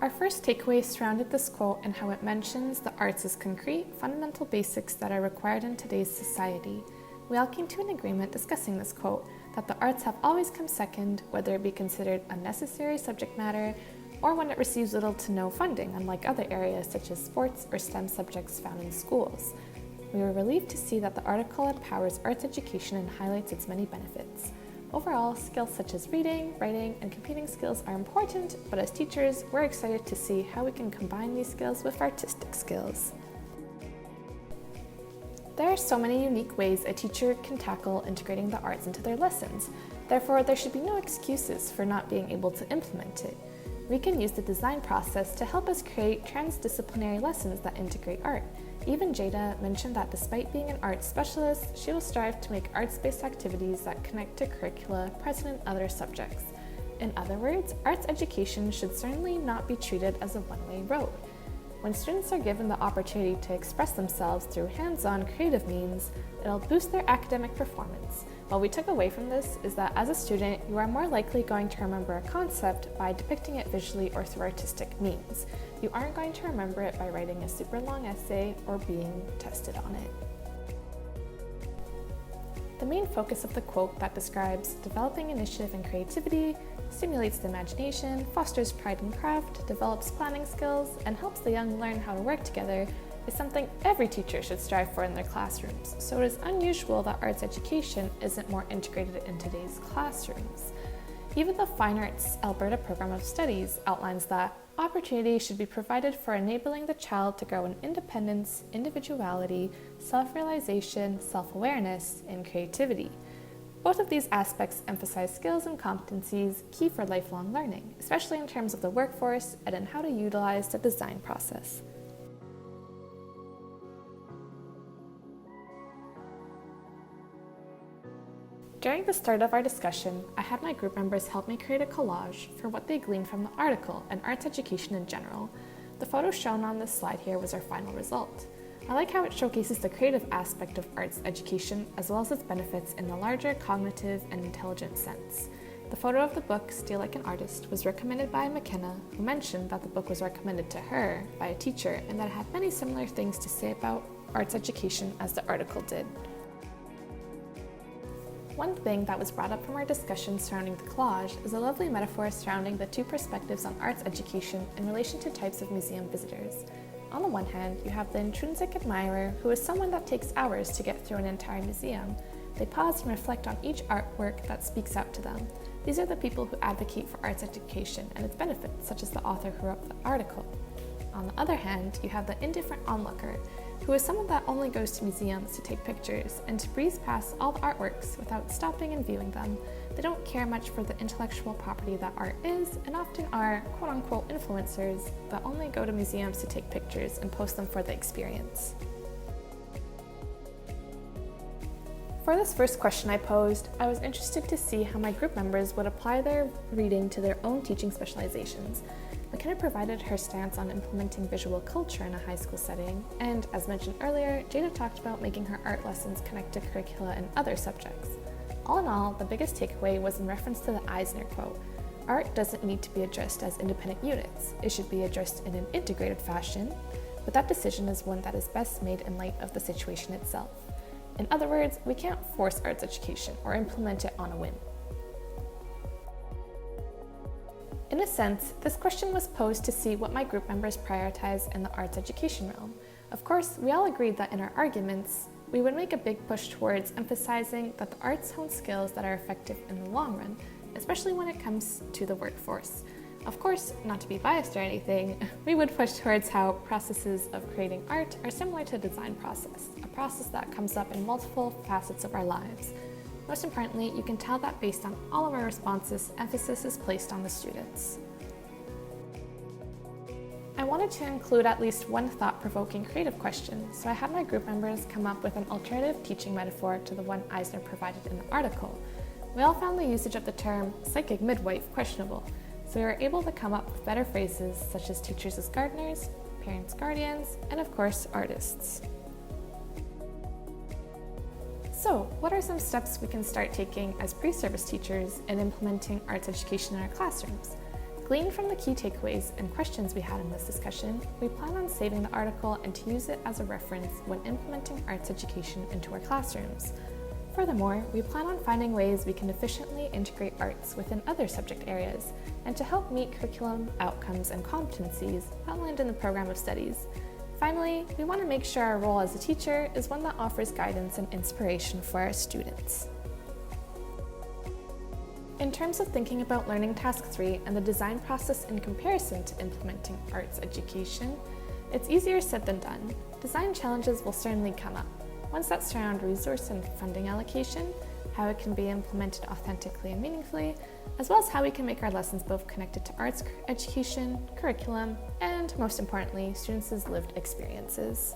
Our first takeaway surrounded this quote and how it mentions the arts as concrete, fundamental basics that are required in today's society. We all came to an agreement discussing this quote, that the arts have always come second, whether it be considered a necessary subject matter or when it receives little to no funding, unlike other areas such as sports or STEM subjects found in schools. We were relieved to see that the article empowers arts education and highlights its many benefits. Overall, skills such as reading, writing, and computing skills are important, but as teachers, we're excited to see how we can combine these skills with artistic skills. There are so many unique ways a teacher can tackle integrating the arts into their lessons. Therefore, there should be no excuses for not being able to implement it. We can use the design process to help us create transdisciplinary lessons that integrate art. Even Jada mentioned that despite being an arts specialist, she will strive to make arts-based activities that connect to curricula present in other subjects. In other words, arts education should certainly not be treated as a one-way road. When students are given the opportunity to express themselves through hands-on creative means, it'll boost their academic performance. What we took away from this is that as a student, you are more likely going to remember a concept by depicting it visually or through artistic means. You aren't going to remember it by writing a super long essay or being tested on it. The main focus of the quote that describes developing initiative and creativity, stimulates the imagination, fosters pride in craft, develops planning skills, and helps the young learn how to work together is something every teacher should strive for in their classrooms, so it is unusual that arts education isn't more integrated in today's classrooms. Even the Fine Arts Alberta Program of Studies outlines that opportunity should be provided for enabling the child to grow in independence, individuality, self-realization, self-awareness, and creativity. Both of these aspects emphasize skills and competencies key for lifelong learning, especially in terms of the workforce and in how to utilize the design process. During the start of our discussion, I had my group members help me create a collage for what they gleaned from the article and arts education in general. The photo shown on this slide here was our final result. I like how it showcases the creative aspect of arts education as well as its benefits in the larger cognitive and intelligent sense. The photo of the book, Steal Like an Artist, was recommended by McKenna, who mentioned that the book was recommended to her by a teacher and that it had many similar things to say about arts education as the article did. One thing that was brought up from our discussion surrounding the collage is a lovely metaphor surrounding the two perspectives on arts education in relation to types of museum visitors. On the one hand, you have the intrinsic admirer, who is someone that takes hours to get through an entire museum. They pause and reflect on each artwork that speaks out to them. These are the people who advocate for arts education and its benefits, such as the author who wrote the article. On the other hand, you have the indifferent onlooker, who is someone that only goes to museums to take pictures and to breeze past all the artworks without stopping and viewing them. They don't care much for the intellectual property that art is, and often are quote-unquote influencers that only go to museums to take pictures and post them for the experience. For this first question I posed, I was interested to see how my group members would apply their reading to their own teaching specializations. McKenna provided her stance on implementing visual culture in a high school setting, and as mentioned earlier, Jada talked about making her art lessons connect to curricula and other subjects. All in all, the biggest takeaway was in reference to the Eisner quote. Art doesn't need to be addressed as independent units. It should be addressed in an integrated fashion, but that decision is one that is best made in light of the situation itself. In other words, we can't force arts education or implement it on a whim. In a sense, this question was posed to see what my group members prioritize in the arts education realm. Of course, we all agreed that in our arguments, we would make a big push towards emphasizing that the arts hone skills that are effective in the long run, especially when it comes to the workforce. Of course, not to be biased or anything, we would push towards how processes of creating art are similar to the design process, a process that comes up in multiple facets of our lives. Most importantly, you can tell that based on all of our responses, emphasis is placed on the students. I wanted to include at least one thought-provoking creative question, so I had my group members come up with an alternative teaching metaphor to the one Eisner provided in the article. We all found the usage of the term psychic midwife questionable, so we were able to come up with better phrases such as teachers as gardeners, parents guardians, and of course, artists. So, what are some steps we can start taking as pre-service teachers in implementing arts education in our classrooms? Gleaned from the key takeaways and questions we had in this discussion, we plan on saving the article and to use it as a reference when implementing arts education into our classrooms. Furthermore, we plan on finding ways we can efficiently integrate arts within other subject areas and to help meet curriculum, outcomes, and competencies outlined in the program of studies. Finally, we want to make sure our role as a teacher is one that offers guidance and inspiration for our students. In terms of thinking about Learning Task 3 and the design process in comparison to implementing arts education, it's easier said than done. Design challenges will certainly come up, ones that surround resource and funding allocation, how it can be implemented authentically and meaningfully, as well as how we can make our lessons both connected to arts education, curriculum, and most importantly, students' lived experiences.